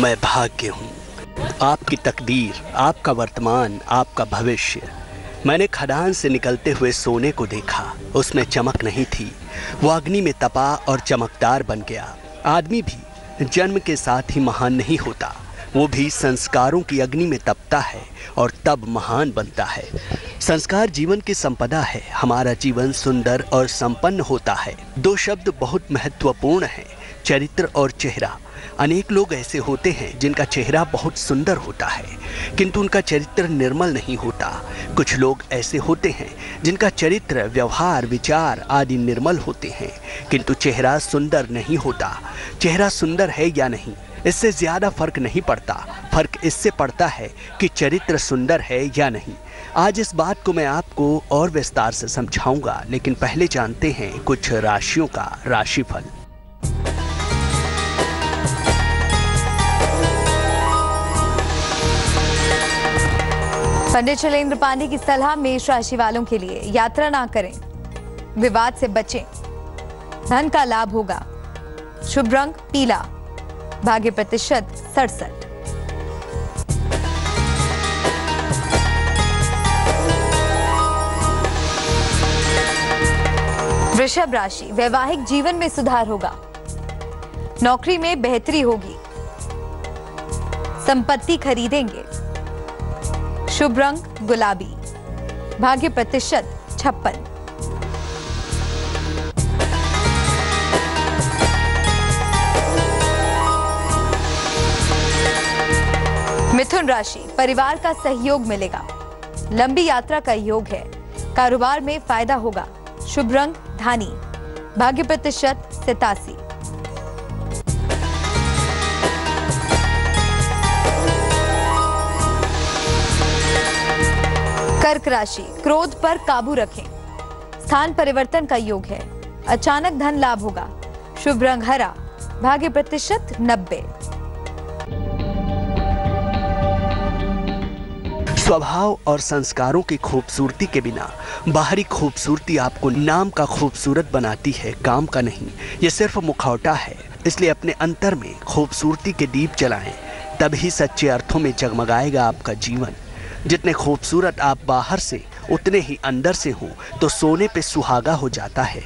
मैं भाग्य हूँ, आपकी तकदीर, आपका वर्तमान, आपका भविष्य। मैंने खदान से निकलते हुए सोने को देखा, उसमें चमक नहीं थी, वो अग्नि में तपा और चमकदार बन गया। आदमी भी जन्म के साथ ही महान नहीं होता, वो भी संस्कारों की अग्नि में तपता है और तब महान बनता है। संस्कार जीवन की संपदा है, हमारा जीवन सुंदर और संपन्न होता है। दो शब्द बहुत महत्वपूर्ण हैं, चरित्र और चेहरा। अनेक लोग ऐसे होते हैं जिनका चेहरा बहुत सुंदर होता है किंतु उनका चरित्र निर्मल नहीं होता। कुछ लोग ऐसे होते हैं जिनका चरित्र, व्यवहार, विचार आदि निर्मल होते हैं किंतु चेहरा सुंदर नहीं होता। चेहरा सुंदर है या नहीं, इससे ज़्यादा फर्क नहीं पड़ता, फर्क इससे पड़ता है कि चरित्र सुंदर है या नहीं। आज इस बात को मैं आपको और विस्तार से समझाऊंगा, लेकिन पहले जानते हैं कुछ राशियों का राशिफल। पंडित शैलेंद्र पांडे की सलाह मेष राशि वालों के लिए, यात्रा ना करें, विवाद से बचें, धन का लाभ होगा, शुभ रंग पीला, भाग्य प्रतिशत 67। वृषभ राशि, वैवाहिक जीवन में सुधार होगा, नौकरी में बेहतरी होगी, संपत्ति खरीदेंगे, शुभ रंग गुलाबी, भाग्य प्रतिशत 56। मिथुन राशि, परिवार का सहयोग मिलेगा, लंबी यात्रा का योग है, कारोबार में फायदा होगा, शुभ रंग धानी, भाग्य प्रतिशत 87। कर्क राशि, क्रोध पर काबू रखें, स्थान परिवर्तन का योग है, अचानक धन लाभ होगा, शुभ रंग हरा, भाग्य प्रतिशत 90। स्वभाव और संस्कारों की खूबसूरती के बिना बाहरी खूबसूरती आपको नाम का खूबसूरत बनाती है, काम का नहीं। ये सिर्फ मुखौटा है, इसलिए अपने अंतर में खूबसूरती के दीप जलाएं, तभी सच्चे अर्थों में जगमगाएगा आपका जीवन। जितने खूबसूरत आप बाहर से उतने ही अंदर से हो तो सोने पे सुहागा हो जाता है।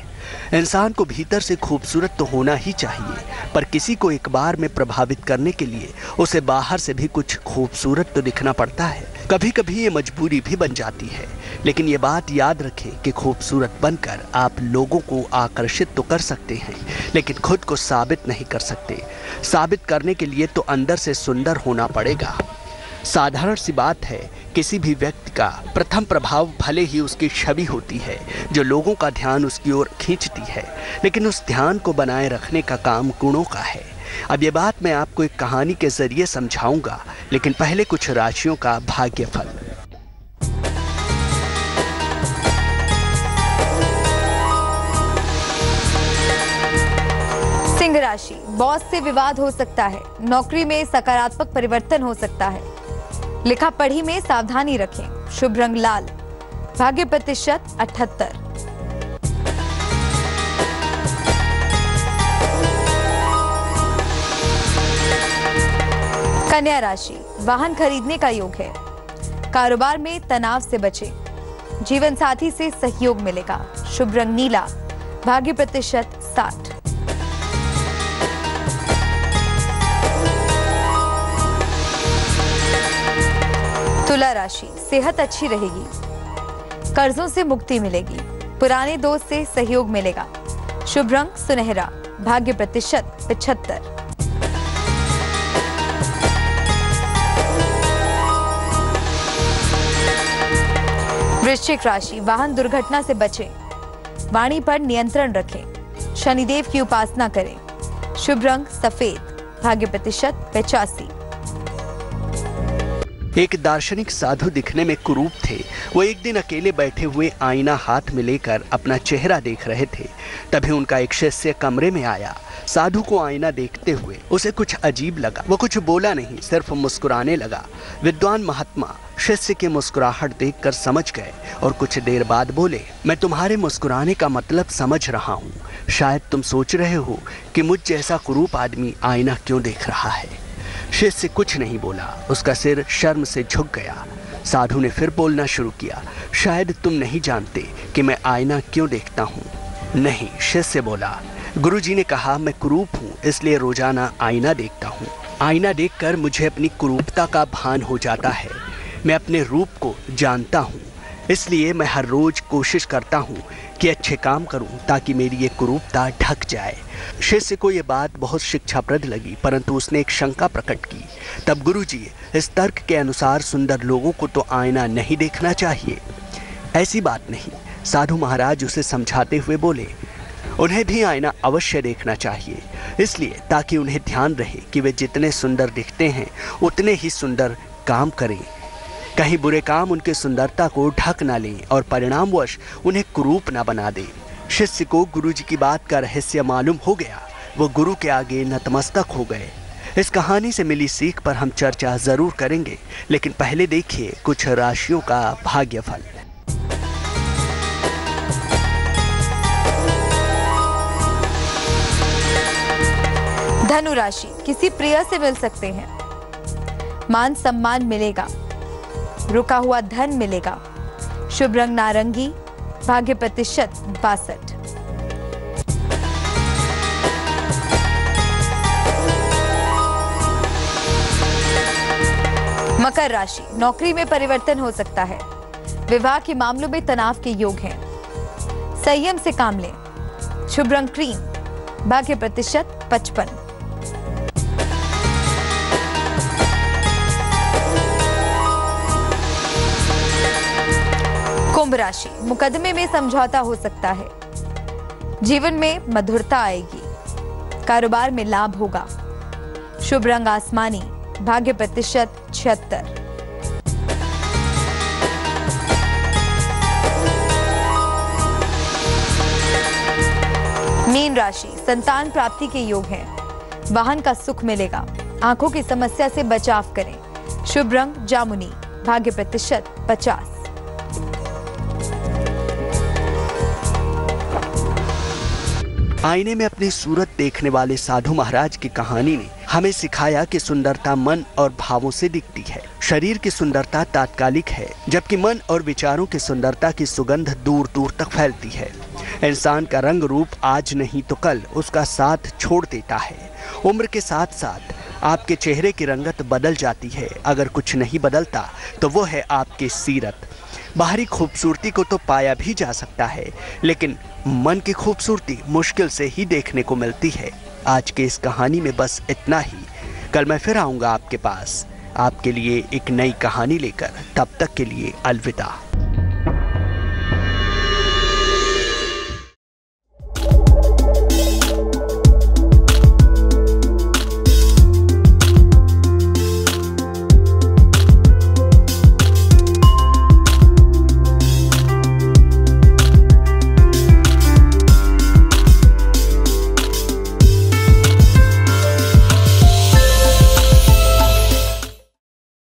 इंसान को भीतर से खूबसूरत तो होना ही चाहिए, पर किसी को एक बार में प्रभावित करने के लिए उसे बाहर से भी कुछ खूबसूरत तो दिखना पड़ता है। कभी कभी ये मजबूरी भी बन जाती है, लेकिन ये बात याद रखें कि खूबसूरत बनकर आप लोगों को आकर्षित तो कर सकते हैं, लेकिन खुद को साबित नहीं कर सकते। साबित करने के लिए तो अंदर से सुंदर होना पड़ेगा। साधारण सी बात है, किसी भी व्यक्ति का प्रथम प्रभाव भले ही उसकी छवि होती है जो लोगों का ध्यान उसकी ओर खींचती है, लेकिन उस ध्यान को बनाए रखने का काम गुणों का है। अब ये बात मैं आपको एक कहानी के जरिए समझाऊंगा, लेकिन पहले कुछ राशियों का भाग्यफल। सिंह राशि, बॉस से विवाद हो सकता है, नौकरी में सकारात्मक परिवर्तन हो सकता है, लिखा पढ़ी में सावधानी रखें, शुभ रंग लाल, भाग्य प्रतिशत 78। कन्या राशि, वाहन खरीदने का योग है, कारोबार में तनाव से बचें, जीवन साथी से सहयोग मिलेगा, शुभ रंग नीला, भाग्य प्रतिशत 60। तुला राशि, सेहत अच्छी रहेगी, कर्जों से मुक्ति मिलेगी, पुराने दोस्त से सहयोग मिलेगा, शुभ रंग सुनहरा, भाग्य प्रतिशत 75। वृश्चिक राशि, वाहन दुर्घटना से बचें, वाणी पर नियंत्रण रखें, शनिदेव की उपासना करें, शुभ रंग सफेद, भाग्य प्रतिशत 85। एक दार्शनिक साधु दिखने में कुरूप थे। वो एक दिन अकेले बैठे हुए आईना हाथ में लेकर अपना चेहरा देख रहे थे। तभी उनका एक शिष्य कमरे में आया। साधु को आईना देखते हुए उसे कुछ अजीब लगा। वो कुछ बोला नहीं, सिर्फ मुस्कुराने लगा। विद्वान महात्मा शिष्य की मुस्कुराहट देखकर समझ गए और कुछ देर बाद बोले, मैं तुम्हारे मुस्कुराने का मतलब समझ रहा हूँ। शायद तुम सोच रहे हो कि मुझ जैसा कुरूप आदमी आईना क्यों देख रहा है। शिष्य कुछ नहीं बोला, उसका सिर शर्म से झुक गया। साधु ने फिर बोलना शुरू किया, शायद तुम नहीं जानते कि मैं आईना क्यों देखता हूँ। नहीं, शिष्य बोला, गुरुजी ने कहा मैं कुरूप हूँ, इसलिए रोजाना आईना देखता हूँ। आईना देखकर मुझे अपनी कुरूपता का भान हो जाता है। मैं अपने रूप को जानता हूँ, इसलिए मैं हर रोज कोशिश करता हूँ कि अच्छे काम करूं ताकि मेरी ये कुरूपता ढक जाए। शिष्य को ये बात बहुत शिक्षाप्रद लगी, परंतु उसने एक शंका प्रकट की। तब गुरुजी, इस तर्क के अनुसार सुंदर लोगों को तो आईना नहीं देखना चाहिए। ऐसी बात नहीं, साधु महाराज उसे समझाते हुए बोले, उन्हें भी आईना अवश्य देखना चाहिए, इसलिए ताकि उन्हें ध्यान रहे कि वे जितने सुंदर दिखते हैं उतने ही सुंदर काम करें। कहीं बुरे काम उनके सुंदरता को ढक ना लें और परिणामवश उन्हें कुरूप ना बना दें। शिष्य को गुरुजी की बात का रहस्य मालूम हो गया। वो गुरु के आगे नतमस्तक हो गए। इस कहानी से मिली सीख पर हम चर्चा जरूर करेंगे, लेकिन पहले देखिए कुछ राशियों का भाग्यफल। धनु राशि, किसी प्रिय से मिल सकते हैं, मान सम्मान मिलेगा, रुका हुआ धन मिलेगा। शुभ रंग नारंगी, भाग्य प्रतिशत 62। मकर राशि, नौकरी में परिवर्तन हो सकता है, विवाह के मामलों में तनाव के योग हैं, संयम से काम लें। शुभ रंग क्रीम, भाग्य प्रतिशत 55। कुंभ राशि, मुकदमे में समझौता हो सकता है, जीवन में मधुरता आएगी, कारोबार में लाभ होगा। शुभ रंग आसमानी, भाग्य प्रतिशत 76। मीन राशि, संतान प्राप्ति के योग हैं, वाहन का सुख मिलेगा, आंखों की समस्या से बचाव करें। शुभ रंग जामुनी, भाग्य प्रतिशत 50। आईने में अपनी सूरत देखने वाले साधु महाराज की कहानी ने हमें सिखाया कि सुंदरता मन और भावों से दिखती है। शरीर की सुंदरता तात्कालिक है, जबकि मन और विचारों की सुंदरता की सुगंध दूर दूर तक फैलती है। इंसान का रंग रूप आज नहीं तो कल उसका साथ छोड़ देता है। उम्र के साथ साथ आपके चेहरे की रंगत बदल जाती है। अगर कुछ नहीं बदलता तो वो है आपकी सीरत। बाहरी खूबसूरती को तो पाया भी जा सकता है, लेकिन मन की खूबसूरती मुश्किल से ही देखने को मिलती है। आज के इस कहानी में बस इतना ही। कल मैं फिर आऊँगा आपके पास आपके लिए एक नई कहानी लेकर। तब तक के लिए अलविदा।